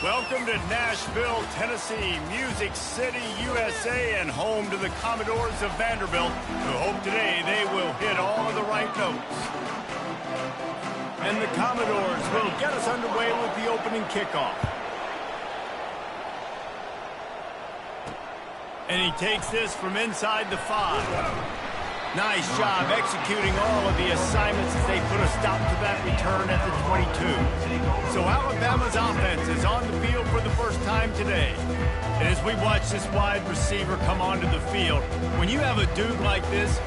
Welcome to Nashville, Tennessee, Music City, USA, and home to the Commodores of Vanderbilt, who hope today they will hit all of the right notes. And the Commodores will get us underway with the opening kickoff. And he takes this from inside the 5. Nice job executing all of the assignments as they put a stop to that return at the 22. So Alabama's offense is on the field for the first time today. And as we watch this wide receiver come onto the field, when you have a dude like this,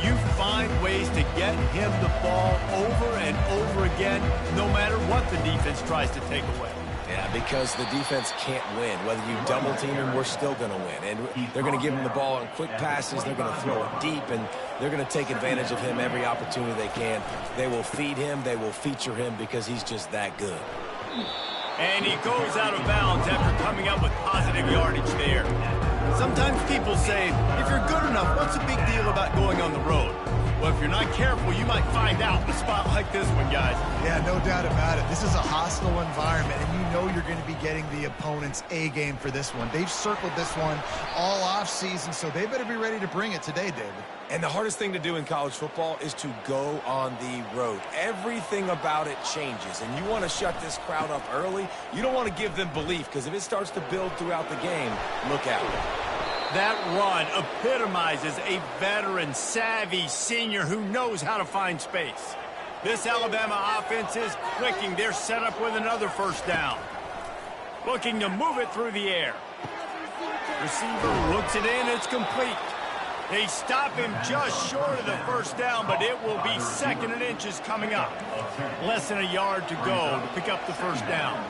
you find ways to get him the ball over and over again, no matter what the defense tries to take away. Yeah, because the defense can't win. Whether you double team him, we're still going to win. And they're going to give him the ball in quick passes. They're going to throw it deep, and they're going to take advantage of him every opportunity they can. They will feed him. They will feature him because he's just that good. And he goes out of bounds after coming up with positive yardage there. Sometimes people say, if you're good enough, what's the big deal about going on the road? Well, if you're not careful, you might find out in a spot like this one, guys. Yeah, no doubt about it. This is a hostile environment, and you know you're going to be getting the opponent's A game for this one. They've circled this one all offseason, so they better be ready to bring it today, David. And the hardest thing to do in college football is to go on the road. Everything about it changes, and you want to shut this crowd up early. You don't want to give them belief, because if it starts to build throughout the game, look out. That run epitomizes a veteran, savvy senior who knows how to find space. This Alabama offense is clicking. They're set up with another first down. Looking to move it through the air. Receiver looks it in. It's complete. They stop him just short of the first down, but it will be 2nd and inches coming up. Less than a yard to go to pick up the first down.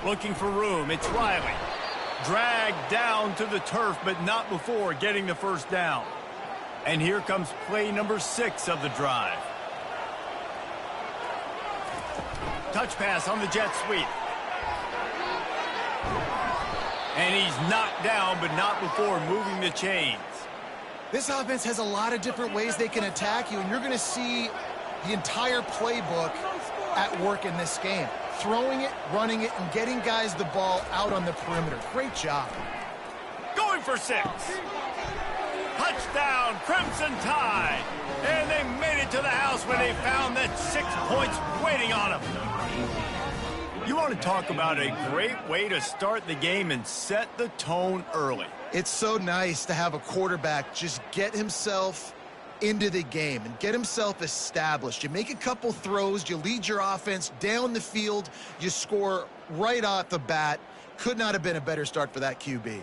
Looking for room, it's Riley. Dragged down to the turf, but not before getting the first down. And here comes play number 6 of the drive. Touch pass on the jet sweep. And he's knocked down, but not before moving the chains. This offense has a lot of different ways they can attack you, and you're going to see the entire playbook at work in this game. Throwing it, running it, and getting guys the ball out on the perimeter. Great job. Going for 6. Touchdown, Crimson Tide. And they made it to the house when they found that 6 points waiting on them. You want to talk about a great way to start the game and set the tone early. It's so nice to have a quarterback just get himself into the game and get himself established. You make a couple throws, you lead your offense down the field, you score right off the bat. Could not have been a better start for that QB.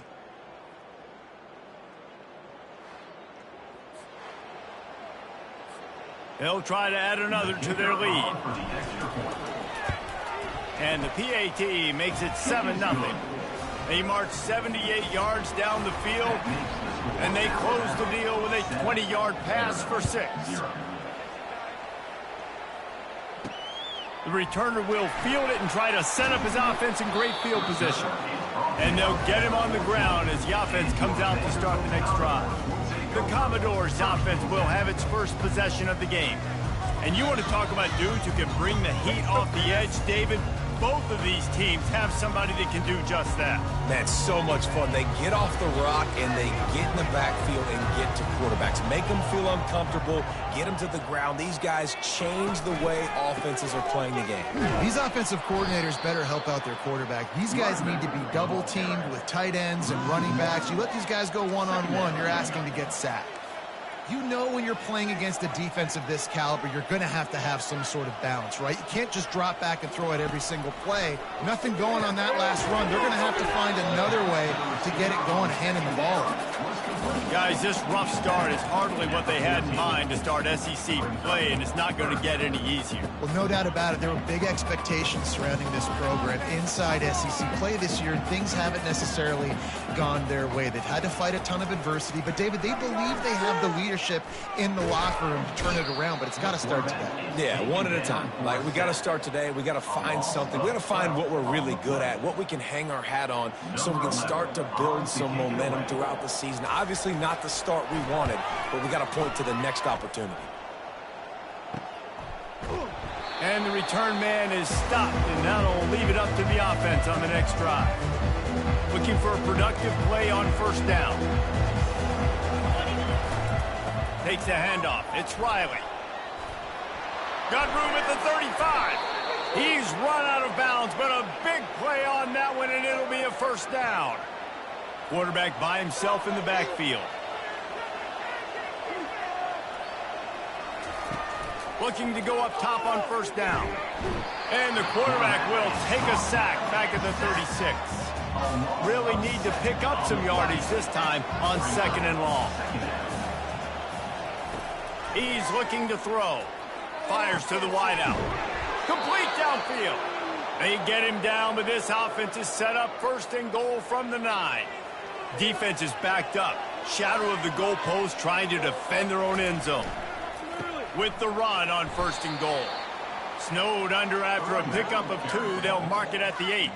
They'll try to add another to their lead. And the PAT makes it 7-0. They march 78 yards down the field, and they close the deal with a 20-yard pass for 6. The returner will field it and try to set up his offense in great field position. And they'll get him on the ground as the offense comes out to start the next drive. The Commodores' offense will have its first possession of the game. And you want to talk about dudes who can bring the heat off the edge, David? Both of these teams have somebody that can do just that. That's so much fun. They get off the rock and they get in the backfield and get to quarterbacks. Make them feel uncomfortable, get them to the ground. These guys change the way offenses are playing the game. These offensive coordinators better help out their quarterback. These guys need to be double-teamed with tight ends and running backs. You let these guys go one-on-one, you're asking to get sacked. You know when you're playing against a defense of this caliber, you're going to have some sort of balance, right? You can't just drop back and throw it every single play. Nothing going on that last run. They're going to have to find another way to get it going, handing the ball. Guys, this rough start is hardly what they had in mind to start SEC play, and it's not going to get any easier. Well, no doubt about it. There were big expectations surrounding this program inside SEC play this year, and things haven't necessarily gone their way. They've had to fight a ton of adversity, but, David, they believe they have the leadership in the locker room to turn it around, but it's got to start today. Yeah, one at a time. Like, we got to start today. We got to find something. We got to find what we're really good at, what we can hang our hat on, so we can start to build some momentum throughout the season. Obviously, not the start we wanted, but we got to point to the next opportunity. And the return man is stopped, and that'll leave it up to the offense on the next drive. Looking for a productive play on first down. Takes the handoff. It's Riley. Got room at the 35. He's run out of bounds, but a big play on that one, and it'll be a first down. Quarterback by himself in the backfield. Looking to go up top on first down. And the quarterback will take a sack back at the 36. Really need to pick up some yardage this time on second and long. He's looking to throw. Fires to the wideout. Complete downfield. They get him down, but this offense is set up first and goal from the 9. Defense is backed up. Shadow of the goalpost trying to defend their own end zone. With the run on first and goal. Snowed under after a pickup of 2. They'll mark it at the 8.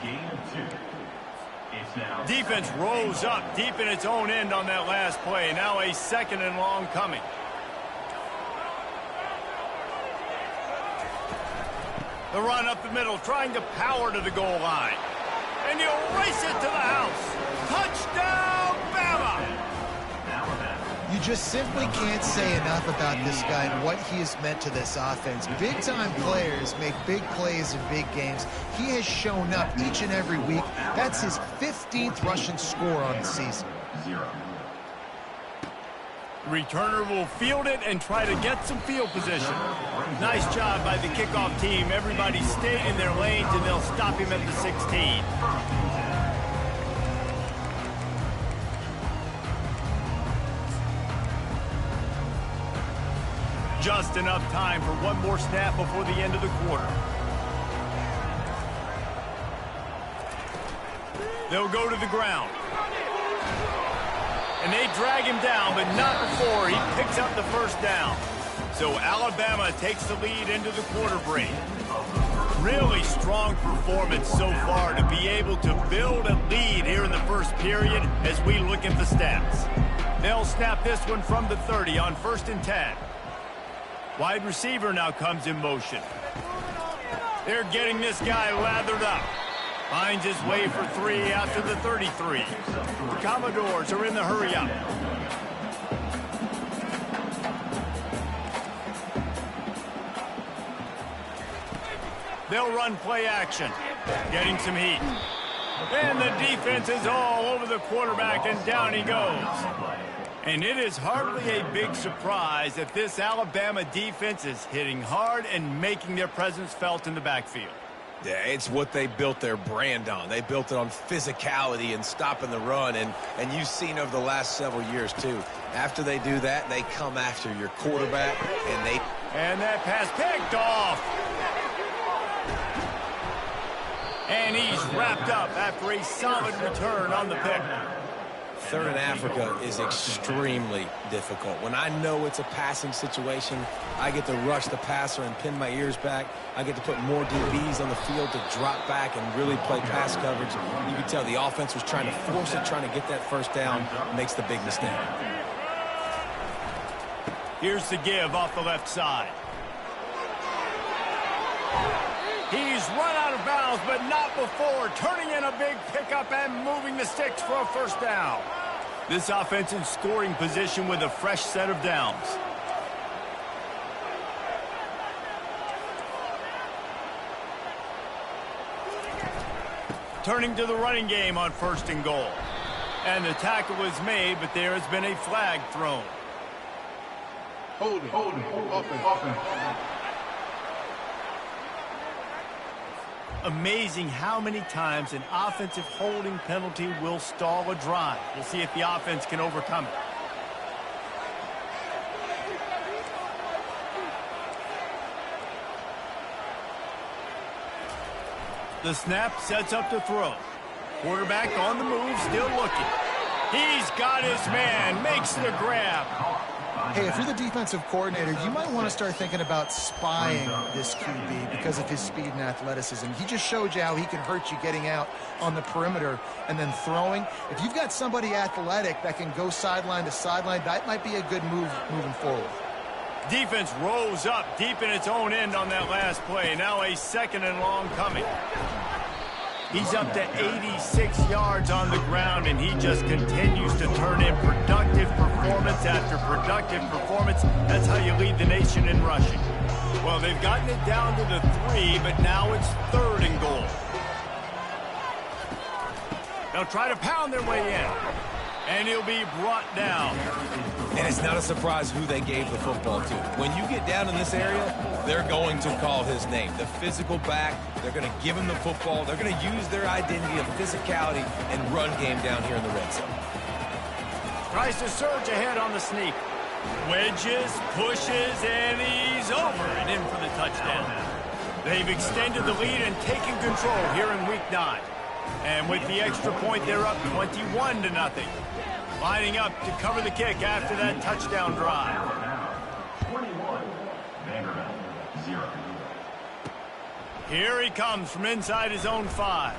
Defense rose up deep in its own end on that last play. Now a second and long coming. The run up the middle, trying to power to the goal line. And he'll race it to the house. Touchdown, Bama! You just simply can't say enough about this guy and what he has meant to this offense. Big-time players make big plays in big games. He has shown up each and every week. That's his 15th rushing score on the season. Returner will field it and try to get some field position. Nice job by the kickoff team. Everybody stayed in their lanes, and they'll stop him at the 16. Just enough time for one more snap before the end of the quarter. They'll go to the ground. And they drag him down, but not before he picks up the first down. So Alabama takes the lead into the quarter break. Really strong performance so far to be able to build a lead here in the first period as we look at the stats. They'll snap this one from the 30 on 1st and 10. Wide receiver now comes in motion. They're getting this guy lathered up. Finds his way for 3 after the 33. The Commodores are in the hurry-up. They'll run play action. Getting some heat. And the defense is all over the quarterback, and down he goes. And it is hardly a big surprise that this Alabama defense is hitting hard and making their presence felt in the backfield. Yeah, it's what they built their brand on. They built it on physicality and stopping the run, and you've seen over the last several years, too. After they do that, they come after your quarterback, and they... And that pass picked off. And he's wrapped up after a solid return on the pick. Third in Africa is extremely difficult. When I know it's a passing situation, I get to rush the passer and pin my ears back. I get to put more DBs on the field to drop back and really play pass coverage. You can tell the offense was trying to force it, trying to get that first down, makes the big mistake. Here's the give off the left side. He's run out of bounds, but not before turning in a big pickup and moving the sticks for a first down. This offense in scoring position with a fresh set of downs. Turning to the running game on 1st and goal. And the tackle is made, but there has been a flag thrown. Holding. Offense. Amazing how many times an offensive holding penalty will stall a drive. We'll see if the offense can overcome it. The snap sets up to throw. Quarterback on the move, still looking. He's got his man, makes the grab. Hey, if you're the defensive coordinator, you might want to start thinking about spying this QB because of his speed and athleticism. He just showed you how he can hurt you getting out on the perimeter and then throwing. If you've got somebody athletic that can go sideline to sideline, that might be a good move moving forward. Defense rolls up deep in its own end on that last play. Now a 2nd and long coming. He's up to 86 yards on the ground, and he just continues to turn in productive performance after productive performance. That's how you lead the nation in rushing. Well, they've gotten it down to the 3, but now it's 3rd and goal. They'll try to pound their way in, and he'll be brought down. And it's not a surprise who they gave the football to. When you get down in this area, they're going to call his name. The physical back, they're going to give him the football. They're going to use their identity of physicality and run game down here in the red zone. Tries to surge ahead on the sneak. Wedges, pushes, and he's over and in for the touchdown. They've extended the lead and taken control here in Week 9. And with the extra point, they're up 21-0. Lining up to cover the kick after that touchdown drive. 21, Vanderbilt, 0. Here he comes from inside his own 5.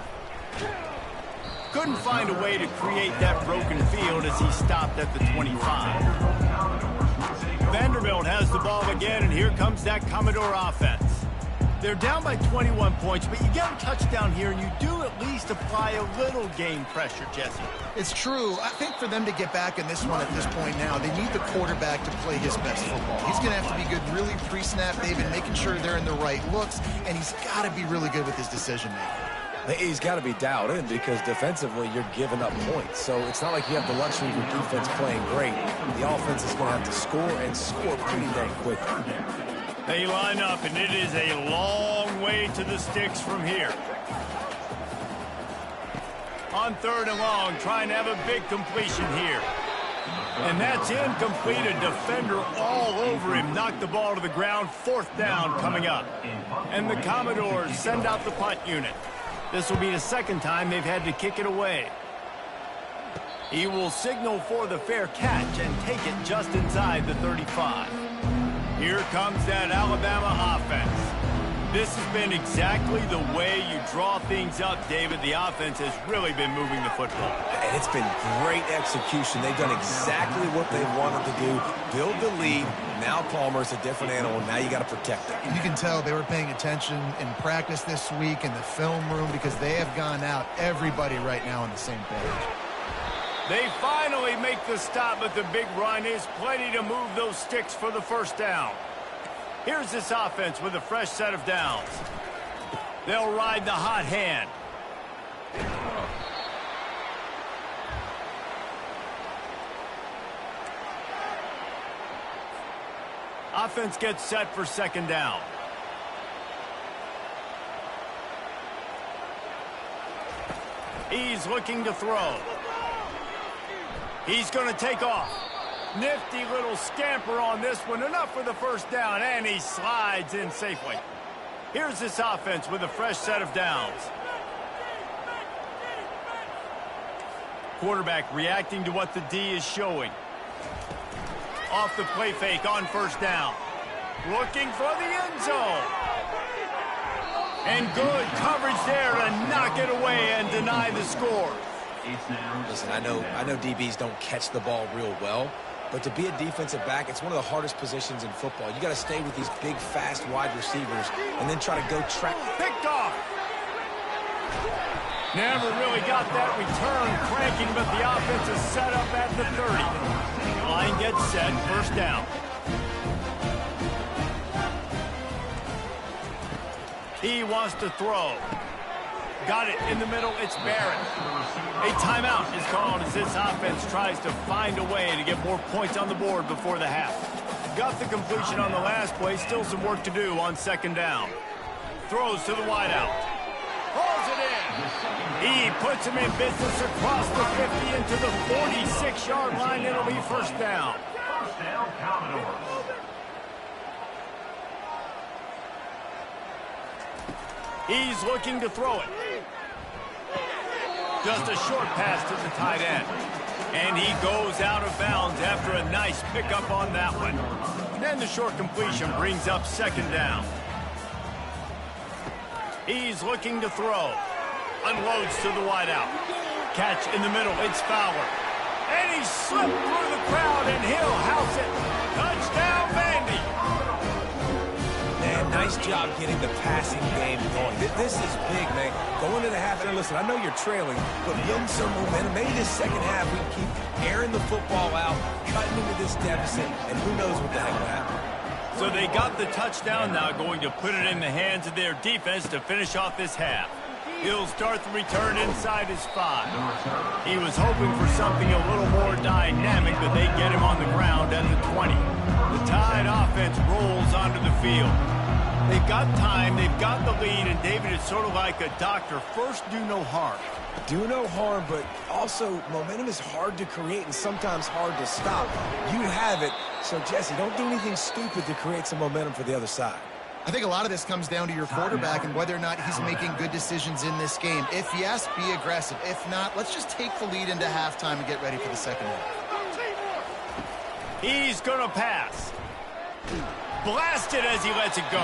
Couldn't find a way to create that broken field as he stopped at the 25. Vanderbilt has the ball again, and here comes that Commodore offense. They're down by 21 points, but you get a touchdown here, and you do at least apply a little game pressure, Jesse. It's true. I think for them to get back in this one at this point now, they need the quarterback to play his best football. He's going to have to be good really pre-snap. They've been making sure they're in the right looks, and he's got to be really good with his decision-making. He's got to be dialed in because defensively you're giving up points. So it's not like you have the luxury of your defense playing great. The offense is going to have to score and score pretty dang quickly. They line up, and it is a long way to the sticks from here. On 3rd and long, trying to have a big completion here. And that's incomplete. A defender all over him. Knocked the ball to the ground. 4th down coming up. And the Commodores send out the punt unit. This will be the 2nd time they've had to kick it away. He will signal for the fair catch and take it just inside the 35. Here comes that Alabama offense. This has been exactly the way you draw things up, David. The offense has really been moving the football. And it's been great execution. They've done exactly what they wanted to do. Build the lead. Now Palmer's a different animal. Now you got to protect it. You can tell they were paying attention in practice this week in the film room because they have gone out, everybody right now on the same page. They finally make the stop, but the big run is plenty to move those sticks for the 1st down. Here's this offense with a fresh set of downs. They'll ride the hot hand. Offense gets set for 2nd down. He's looking to throw. He's going to take off. Nifty little scamper on this one. Enough for the 1st down, and he slides in safely. Here's this offense with a fresh set of downs. Quarterback reacting to what the D is showing. Off the play fake on 1st down. Looking for the end zone. And good coverage there to knock it away and deny the score. Listen, I know DBs don't catch the ball real well, but to be a defensive back, it's one of the hardest positions in football. You got to stay with these big, fast wide receivers and then try to go track. Picked off. Never really got that return cranking, but the offense is set up at the 30. Line gets set, 1st down. He wants to throw. Got it in the middle. It's Barrett. A timeout is called as this offense tries to find a way to get more points on the board before the half. Got the completion on the last play. Still some work to do on 2nd down. Throws to the wideout. Pulls it in. He puts him in business across the 50 into the 46-yard line. It'll be 1st down. 1st down, Commodores. He's looking to throw it. Just a short pass to the tight end. And he goes out of bounds after a nice pickup on that one. Then the short completion brings up second down. He's looking to throw. Unloads to the wideout. Catch in the middle. It's Fowler. And he slipped through the crowd, and he'll house it. Touchdown, Vandy. Man, nice job getting the passing game going. This is big, man. Going to the half, and listen, I know you're trailing, but building some momentum. Maybe this second half we keep airing the football out, cutting into this deficit, and who knows what the heck will happen. So they got the touchdown, now going to put it in the hands of their defense to finish off this half. He'll start the return inside his 5. He was hoping for something a little more dynamic, but they get him on the ground at the 20. The Tide offense rolls onto the field. They've got time, they've got the lead, and David, it's sort of like a doctor. First, do no harm. Do no harm, but also momentum is hard to create and sometimes hard to stop. You have it, so Jesse, don't do anything stupid to create some momentum for the other side. I think a lot of this comes down to your quarterback and whether or not he's making good decisions in this game. If yes, be aggressive. If not, let's just take the lead into halftime and get ready for the second half. He's going to pass. Blasted as he lets it go.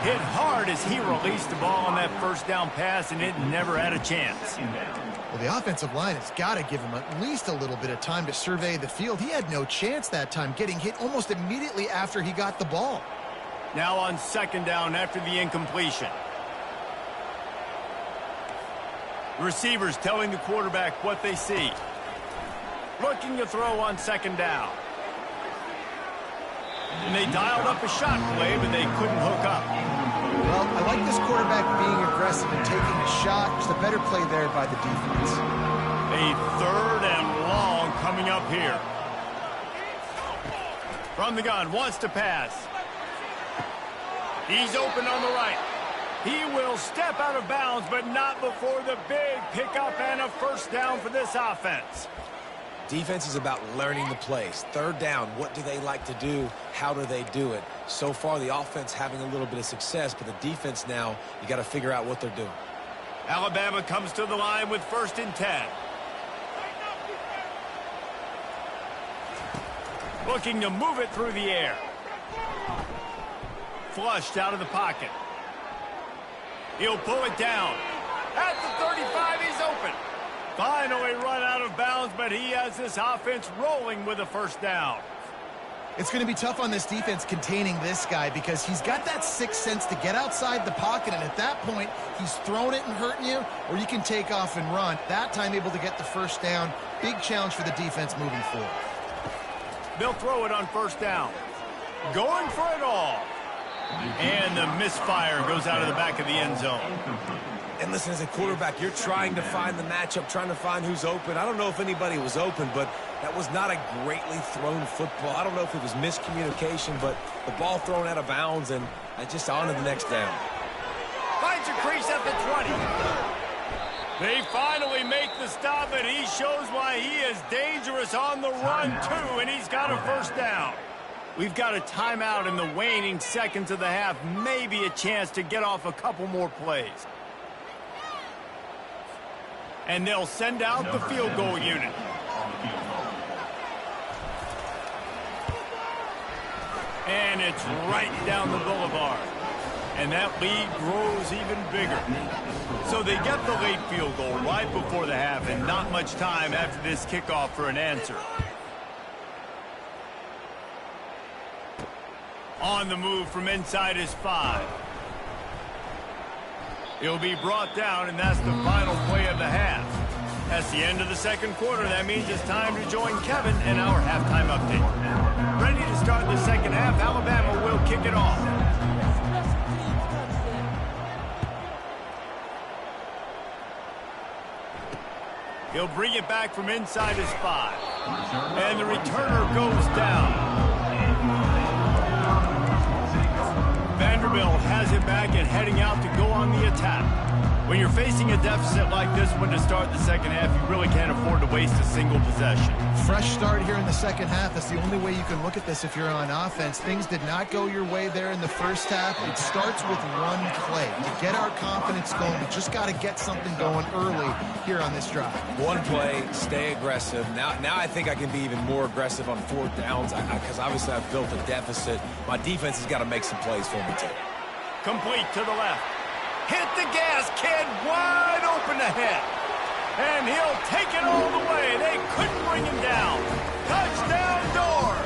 Hit hard as he released the ball on that first down pass, and it never had a chance. Well, the offensive line has got to give him at least a little bit of time to survey the field. He had no chance that time, getting hit almost immediately after he got the ball. Now on second down after the incompletion. Receivers telling the quarterback what they see. Looking to throw on second down. And they dialed up a shot play, but they couldn't hook up. Well, I like this quarterback being aggressive and taking a shot. Just a better play there by the defense. A third and long coming up here. From the gun, wants to pass. He's open on the right. He will step out of bounds, but not before the big pickup and a first down for this offense. Defense is about learning the plays. Third down, what do they like to do? How do they do it? So far, the offense having a little bit of success, but the defense now, you got to figure out what they're doing. Alabama comes to the line with 1st and 10. Looking to move it through the air. Flushed out of the pocket. He'll pull it down. At the 35, he's open. Finally run out of bounds, but he has this offense rolling with a first down. It's going to be tough on this defense containing this guy because he's got that sixth sense to get outside the pocket, and at that point, he's throwing it and hurting you, or you can take off and run. That time able to get the first down. Big challenge for the defense moving forward. They'll throw it on first down. Going for it all. And the misfire goes out of the back of the end zone. And listen, as a quarterback, you're trying to find the matchup, trying to find who's open. I don't know if anybody was open, but that was not a greatly thrown football. I don't know if it was miscommunication, but the ball thrown out of bounds and just on to the next down. Finds a crease at the 20. They finally make the stop, and he shows why he is dangerous on the run, too, and he's got a first down. We've got a timeout in the waning seconds of the half, maybe a chance to get off a couple more plays. And they'll send out the field goal unit. And it's right down the boulevard. And that lead grows even bigger. So they get the late field goal right before the half, and not much time after this kickoff for an answer. On the move from inside his 5. He'll be brought down, and that's the final play of the half. That's the end of the second quarter. That means it's time to join Kevin in our halftime update. Ready to start the second half. Alabama will kick it off. He'll bring it back from inside his 5. And the returner goes down. Vanderbilt has it back and heading out to go on the attack. When you're facing a deficit like this one to start the second half, you really can't afford to waste a single possession. Fresh start here in the second half. That's the only way you can look at this if you're on offense. Things did not go your way there in the first half. It starts with one play. To get our confidence going, we just got to get something going early here on this drive. One play, stay aggressive. Now I think I can be even more aggressive on fourth downs because obviously I've built a deficit. My defense has got to make some plays for me too. Complete to the left. Hit the gas, kid, wide open ahead. And he'll take it all the way. They couldn't bring him down. Touchdown, Doors.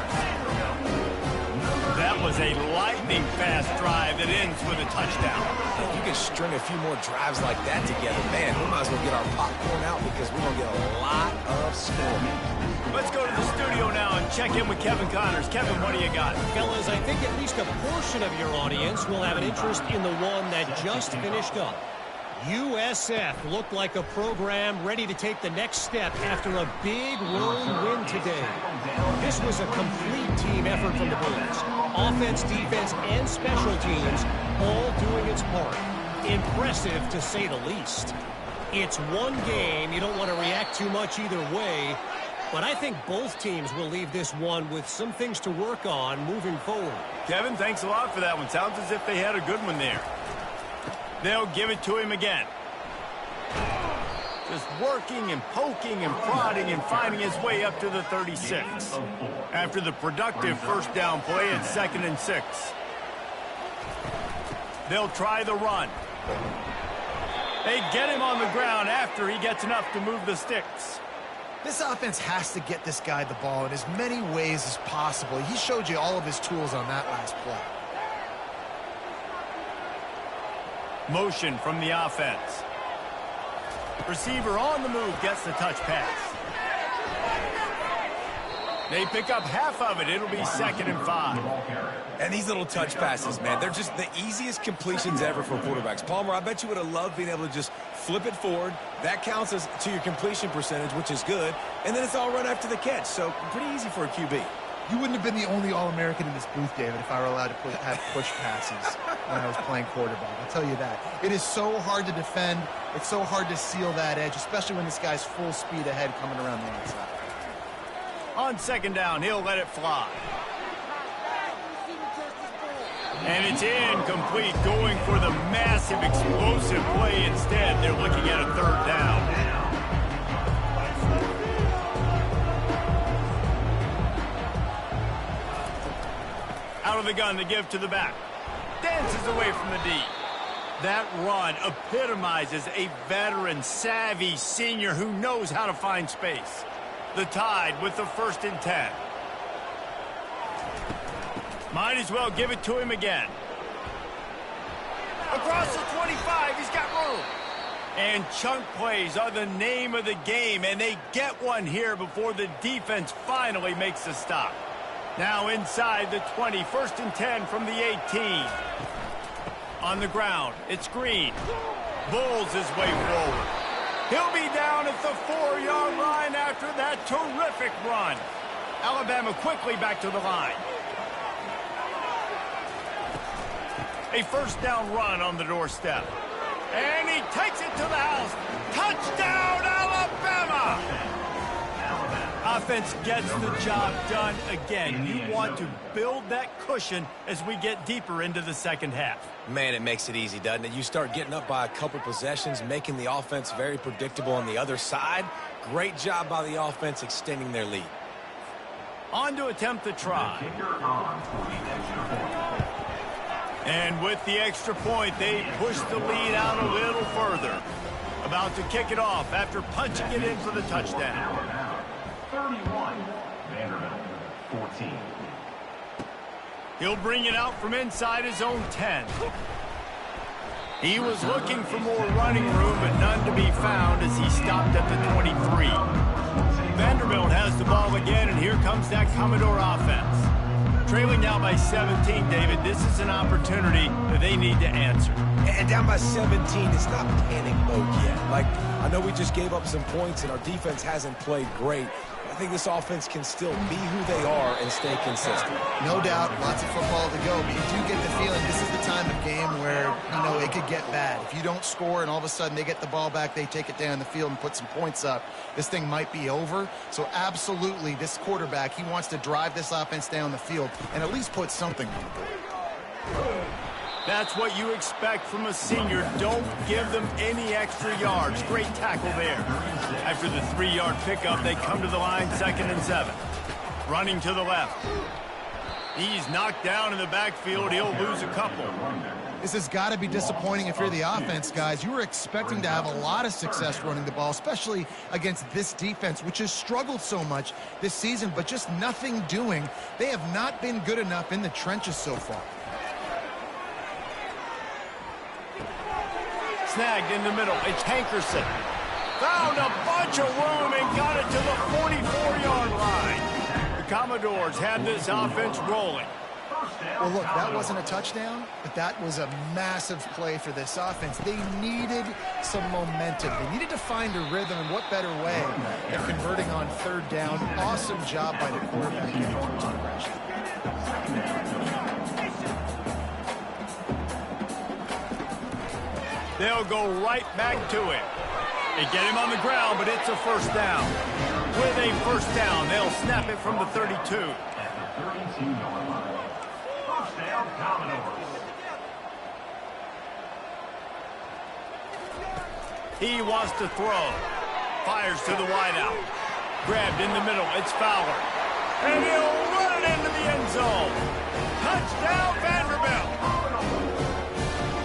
That was a lightning-fast drive that ends with a touchdown. If you can string a few more drives like that together, man, we might as well get our popcorn out because we're going to get a lot of scoring. Let's go to the studio now and check in with Kevin Connors. Kevin, what do you got? Fellas, I think at least a portion of your audience will have an interest in the one that just finished up. USF looked like a program ready to take the next step after a big road win today. This was a complete team effort from the Bulls. Offense, defense, and special teams all doing its part. Impressive, to say the least. It's one game. You don't want to react too much either way. But I think both teams will leave this one with some things to work on moving forward. Kevin, thanks a lot for that one. Sounds as if they had a good one there. They'll give it to him again. Just working and poking and prodding and finding his way up to the 36. After the productive first down play at 2nd and 6. They'll try the run. They get him on the ground after he gets enough to move the sticks. This offense has to get this guy the ball in as many ways as possible. He showed you all of his tools on that last play. Motion from the offense. Receiver on the move gets the touch pass. They pick up half of it. It'll be 2nd and 5. And these little touch passes, man, they're just the easiest completions ever for quarterbacks. Palmer, I bet you would have loved being able to just flip it forward. That counts as to your completion percentage, which is good. And then it's all run after the catch. So pretty easy for a QB. You wouldn't have been the only All-American in this booth, David, if I were allowed to have push passes when I was playing quarterback. I'll tell you that. It is so hard to defend. It's so hard to seal that edge, especially when this guy's full speed ahead coming around the outside. On 2nd down, he'll let it fly. And it's incomplete, going for the massive explosive play instead. They're looking at a 3rd down. Out of the gun to give to the back. Dances away from the D. That run epitomizes a veteran, savvy senior who knows how to find space. The Tide with the 1st and 10. Might as well give it to him again. Across the 25, he's got room. And chunk plays are the name of the game, and they get one here before the defense finally makes a stop. Now inside the 20, 1st and 10 from the 18. On the ground, it's Green. Bulls his way forward. He'll be down at the 4-yard line after that terrific run. Alabama quickly back to the line. A 1st down run on the doorstep. And he takes it to the house. Touchdown, Alabama! Offense gets the job done again. You want to build that cushion as we get deeper into the second half. Man, it makes it easy, doesn't it? You start getting up by a couple possessions, making the offense very predictable on the other side. Great job by the offense extending their lead. On to attempt the try. And with the extra point, they push the lead out a little further. About to kick it off after punching it in for the touchdown. 31, Vanderbilt, 14. He'll bring it out from inside his own 10. He was looking for more running room, but none to be found as he stopped at the 23. Vanderbilt has the ball again, and here comes that Commodore offense. Trailing now by 17, David, this is an opportunity that they need to answer. And down by 17, it's not panic mode yet. Like, I know we just gave up some points and our defense hasn't played great. I think this offense can still be who they are and stay consistent. No doubt, lots of football to go, but you do get the feeling this is the time of game where, you know, it could get bad. If you don't score and all of a sudden they get the ball back, they take it down the field and put some points up, this thing might be over. So absolutely, this quarterback, he wants to drive this offense down the field and at least put something on the board. That's what you expect from a senior. Don't give them any extra yards. Great tackle there. After the 3-yard pickup, they come to the line, 2nd and 7. Running to the left. He's knocked down in the backfield. He'll lose a couple. This has got to be disappointing if you're the offense, guys. You were expecting to have a lot of success running the ball, especially against this defense, which has struggled so much this season, but just nothing doing. They have not been good enough in the trenches so far. Snagged in the middle. It's Hankerson. Found a bunch of room and got it to the 44-yard line. The Commodores have this offense rolling. Well, look, that wasn't a touchdown, but that was a massive play for this offense. They needed some momentum. They needed to find a rhythm, and what better way than converting on 3rd down. Awesome job by the quarterback getting through some pressure. They'll go right back to it. They get him on the ground, but it's a 1st down. With a 1st down, they'll snap it from the 32. At the 32-yard line. 1st down, Commodores. He wants to throw. Fires to the wideout. Grabbed in the middle. It's Fowler. And he'll run it into the end zone. Touchdown, Vanderbilt.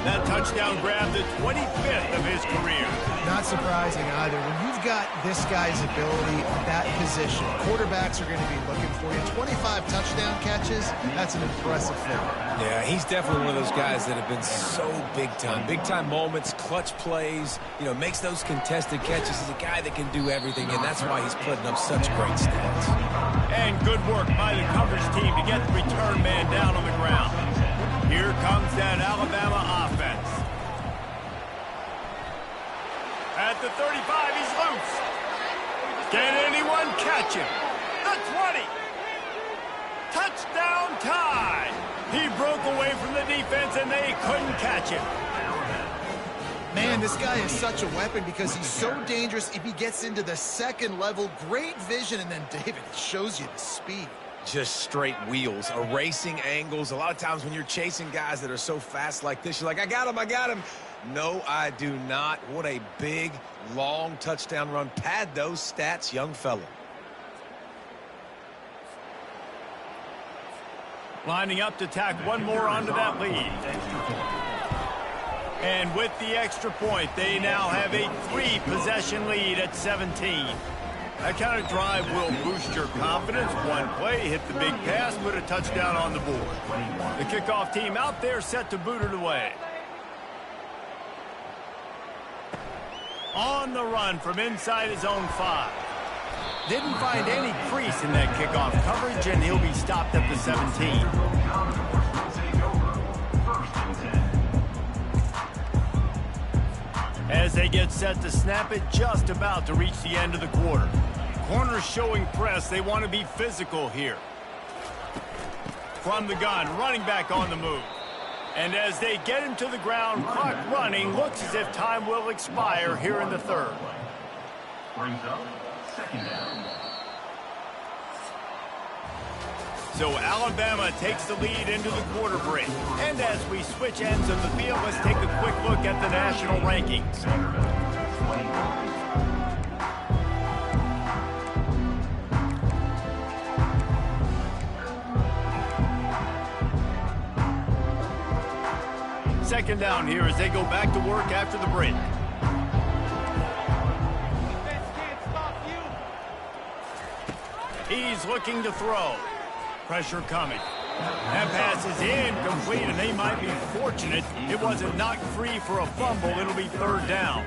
That touchdown grabbed the 25th of his career. Not surprising either. When you've got this guy's ability at that position, quarterbacks are going to be looking for you. 25 touchdown catches, that's an impressive thing. Yeah, he's definitely one of those guys that have been so big time. Big time moments, clutch plays, you know, makes those contested catches. He's a guy that can do everything, and that's why he's putting up such great stats. And good work by the coverage team to get the return man down on the ground. Here comes that Alabama offense. At the 35, he's loose. Can anyone catch him? The 20. Touchdown tie. He broke away from the defense, and they couldn't catch him. Man, this guy is such a weapon because he's so dangerous if he gets into the 2nd level. Great vision, and then David shows you the speed. Just straight wheels, erasing angles. A lot of times when you're chasing guys that are so fast like this, you're like, I got him. No, I do not. What a big, long touchdown run. Pad those stats, young fella. Lining up to tack one more onto that lead. And with the extra point, they now have a 3-possession lead at 17. That kind of drive will boost your confidence. One play, hit the big pass, put a touchdown on the board. The kickoff team out there set to boot it away. On the run from inside his own 5. Didn't find any crease in that kickoff coverage, and he'll be stopped at the 17. As they get set to snap it, just about to reach the end of the quarter. Corners showing press. They want to be physical here. From the gun, running back on the move. And as they get him to the ground, clock running, looks as if time will expire here in the 3rd. Brings up 2nd down. So Alabama takes the lead into the quarter break. And as we switch ends of the field, let's take a quick look at the national rankings. Second down here as they go back to work after the break. He's looking to throw. Pressure coming. That pass is incomplete, and they might be fortunate it wasn't knocked free for a fumble. It'll be 3rd down.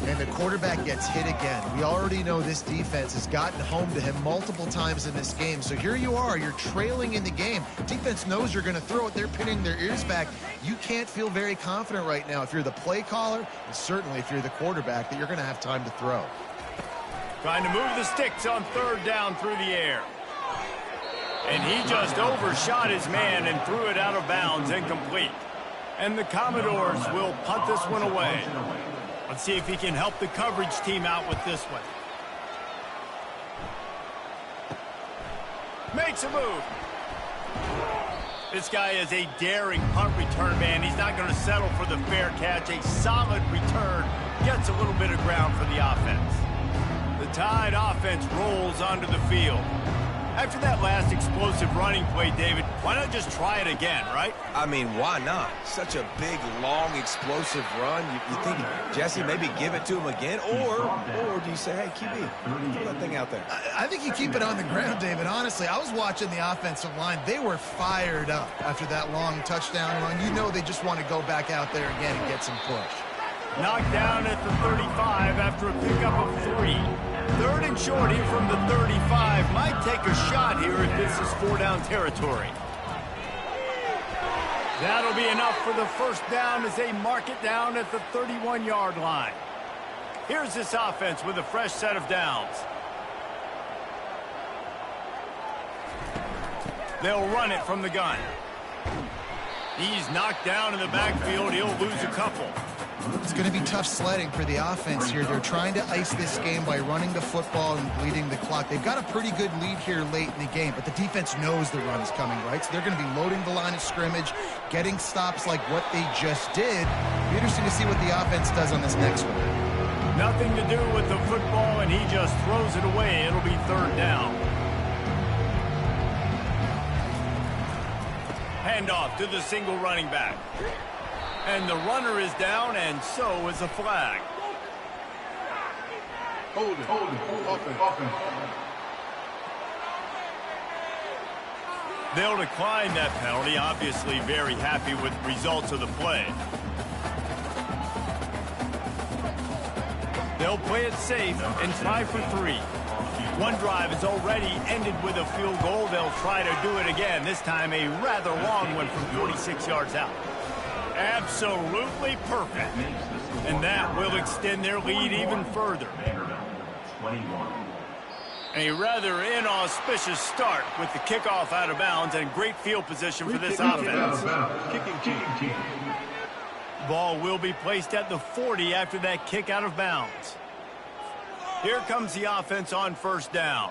And the quarterback gets hit again. We already know this defense has gotten home to him multiple times in this game. So here you are, you're trailing in the game. Defense knows you're going to throw it. They're pinning their ears back. You can't feel very confident right now if you're the play caller, and certainly if you're the quarterback, that you're going to have time to throw. Trying to move the sticks on third down through the air. And he just overshot his man and threw it out of bounds, incomplete. And the Commodores will punt this one away. Let's see if he can help the coverage team out with this one. Makes a move. This guy is a daring punt return man. He's not going to settle for the fair catch. A solid return gets a little bit of ground for the offense. The Tide offense rolls onto the field. After that last explosive running play, David, why not just try it again, right? I mean, why not? Such a big, long, explosive run. You think, Jesse, maybe give it to him again? Or do you say, hey, QB, throw that thing out there? I think you keep it on the ground, David. Honestly, I was watching the offensive line. They were fired up after that long touchdown run. You know they just want to go back out there again and get some push. Knocked down at the 35 after a pickup of 3. Third and short here from the 35. Might take a shot here if this is 4-down territory. That'll be enough for the first down as they mark it down at the 31-yard line. Here's this offense with a fresh set of downs. They'll run it from the gun. He's knocked down in the backfield. He'll lose a couple. It's going to be tough sledding for the offense here. They're trying to ice this game by running the football and bleeding the clock. They've got a pretty good lead here late in the game, but the defense knows the run's coming, right? So they're going to be loading the line of scrimmage, getting stops like what they just did. It'll be interesting to see what the offense does on this next one. Nothing to do with the football, and he just throws it away. It'll be third down. Handoff to the single running back. And the runner is down, and so is a flag. Hold it. Offense. They'll decline that penalty, obviously very happy with the results of the play. They'll play it safe and try for 3. One drive has already ended with a field goal. They'll try to do it again, this time a rather long one from 46 yards out. Absolutely perfect. And that will extend their lead even further. A rather inauspicious start with the kickoff out of bounds and great field position for this offense. Kicking. Ball will be placed at the 40 after that kick out of bounds. Here comes the offense on first down.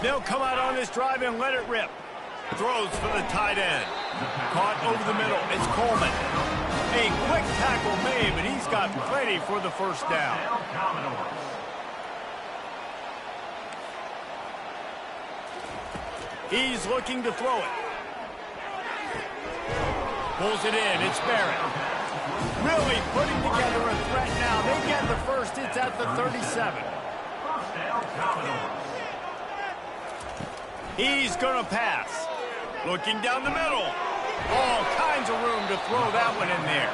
They'll come out on this drive and let it rip. Throws for the tight end. Caught over the middle. It's Coleman. A quick tackle made, but he's got plenty for the first down. He's looking to throw it. Pulls it in. It's Barrett. Really putting together a threat now. They get the first. It's at the 37. He's going to pass. Looking down the middle. All kinds of room to throw that one in there.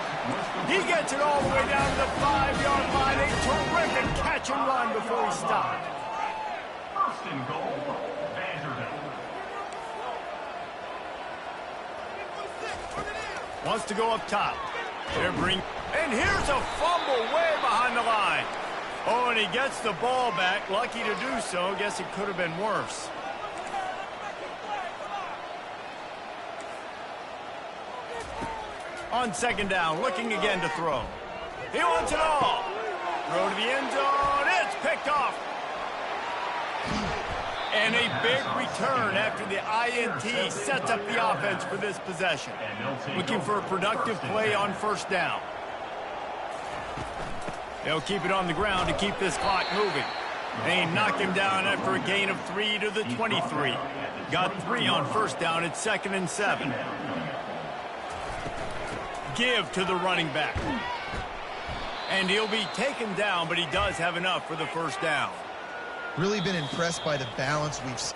He gets it all the way down to the 5-yard line. A terrific catch and run before he stopped. First and goal, Vanderbilt. Wants to go up top. And here's a fumble way behind the line. Oh, and he gets the ball back. Lucky to do so. Guess it could have been worse. On second down, looking again to throw. He wants it all. Throw to the end zone. It's picked off. And a big return after the INT sets up the offense for this possession. Looking for a productive play on first down. They'll keep it on the ground to keep this clock moving. They knock him down after a gain of 3 to the 23. Got 3 on first down at 2nd and 7. Give to the running back. And he'll be taken down, but he does have enough for the first down. Really been impressed by the balance we've seen.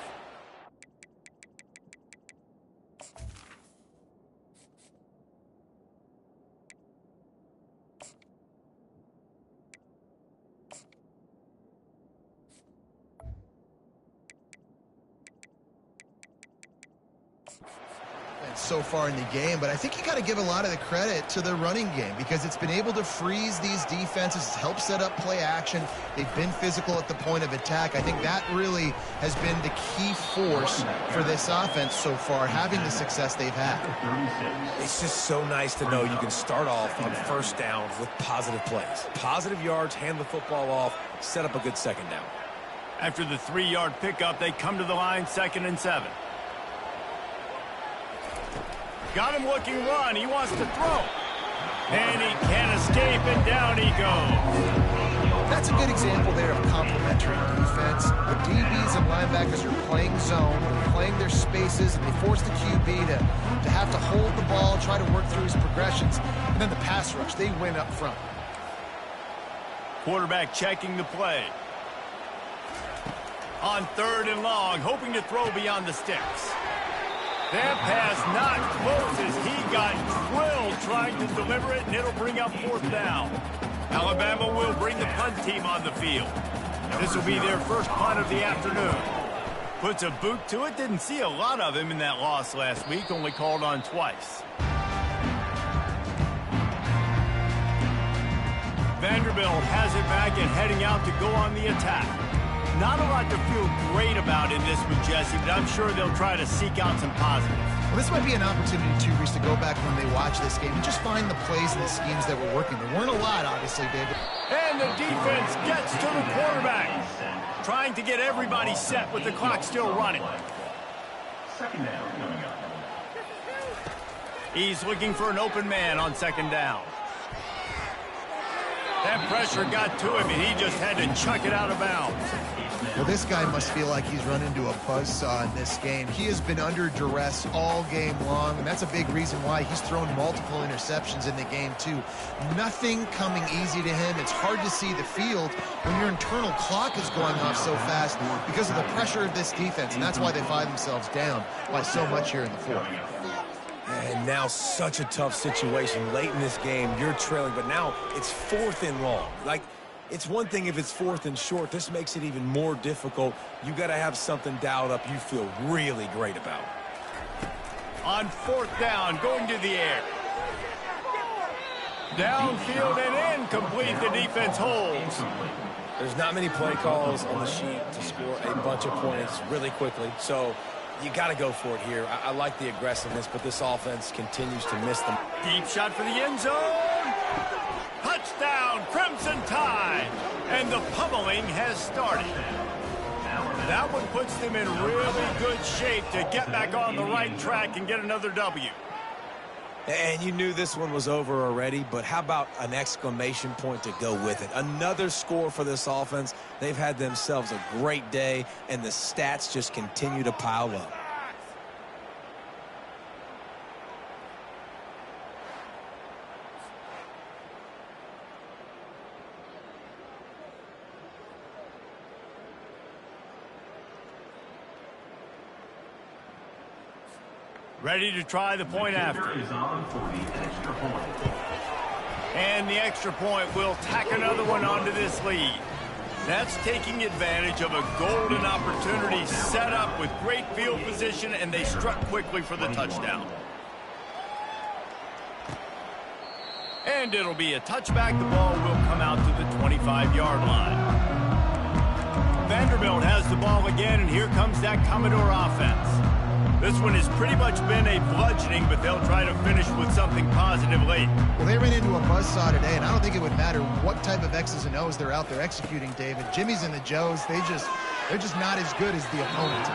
so far in the game, but I think you got to give a lot of the credit to the running game because it's been able to freeze these defenses, it's helped set up play action. They've been physical at the point of attack. I think that really has been the key force for this offense so far, having the success they've had. It's just so nice to know you can start off on first down with positive plays. Positive yards, hand the football off, set up a good second down. After the 3-yard pickup, they come to the line, 2nd and 7. Got him looking run. He wants to throw. And he can't escape, and down he goes. That's a good example there of complementary defense. The DBs and linebackers are playing zone, they're playing their spaces, and they force the QB to have to hold the ball, try to work through his progressions, and then the pass rush, they win up front. Quarterback checking the play. On 3rd and long, hoping to throw beyond the sticks. That pass not close as he got drilled trying to deliver it, and it'll bring up 4th down. Alabama will bring the punt team on the field. This will be their first punt of the afternoon. Puts a boot to it. Didn't see a lot of him in that loss last week, only called on twice. Vanderbilt has it back and heading out to go on the attack. Not a lot to feel great about in this one, Jesse, but I'm sure they'll try to seek out some positives. Well, this might be an opportunity, too, Reese, to go back when they watch this game and just find the plays and the schemes that were working. There weren't a lot, obviously, David. And the defense gets to the quarterback, trying to get everybody set with the clock still running. 2nd down coming up. He's looking for an open man on 2nd down. That pressure got to him, and he just had to chuck it out of bounds. Well, this guy must feel like he's run into a buzzsaw in this game. He has been under duress all game long, and that's a big reason why he's thrown multiple interceptions in the game, too. Nothing coming easy to him. It's hard to see the field when your internal clock is going off so fast because of the pressure of this defense, and that's why they find themselves down by so much here in the 4th. And now such a tough situation. Late in this game, you're trailing, but now it's 4th and long. Like, it's one thing if it's 4th and short. This makes it even more difficult. You got to have something dialed up you feel really great about. On 4th down, going to the air. Downfield and incomplete. The defense holds. There's not many play calls on the sheet to score a bunch of points really quickly, so you got to go for it here. I like the aggressiveness, but this offense continues to miss them. Deep shot for the end zone. Touchdown, Crimson Tide. And the pummeling has started. That one puts them in really good shape to get back on the right track and get another W. And you knew this one was over already, but how about an exclamation point to go with it? Another score for this offense. They've had themselves a great day, and the stats just continue to pile up. Ready to try the point after. Is on for the extra point. And the extra point will tack another one onto this lead. That's taking advantage of a golden opportunity set up with great field position, and they struck quickly for the touchdown. And it'll be a touchback. The ball will come out to the 25-yard line. Vanderbilt has the ball again, and here comes that Commodore offense. This one has pretty much been a bludgeoning, but they'll try to finish with something positive late. Well, they ran into a buzzsaw today, and I don't think it would matter what type of X's and O's they're out there executing, David. Jimmy's and the Joes, they're just not as good as the opponent.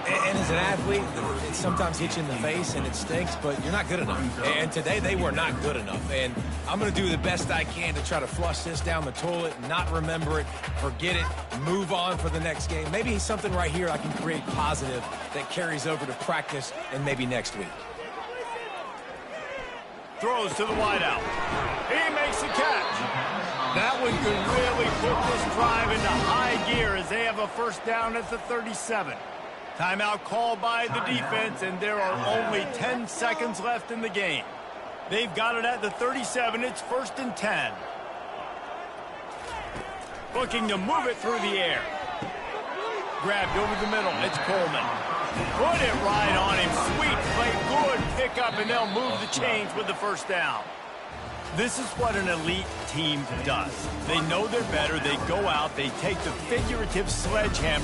And as an athlete, it sometimes hits you in the face and it stinks, but you're not good enough. And today they were not good enough. And I'm going to do the best I can to try to flush this down the toilet, not remember it, forget it, move on for the next game. Maybe something right here I can create positive that carries over to practice and maybe next week. Throws to the wideout. He makes the catch. That one could really put this drive into high gear as they have a first down at the 37. Timeout called by the defense, and there are only 10 seconds left in the game. They've got it at the 37. It's 1st and 10. Looking to move it through the air. Grabbed over the middle. It's Coleman. Put it right on him. Sweet play, good pickup, and they'll move the chains with the first down. This is what an elite team does. They know they're better. They go out. They take the figurative sledgehammer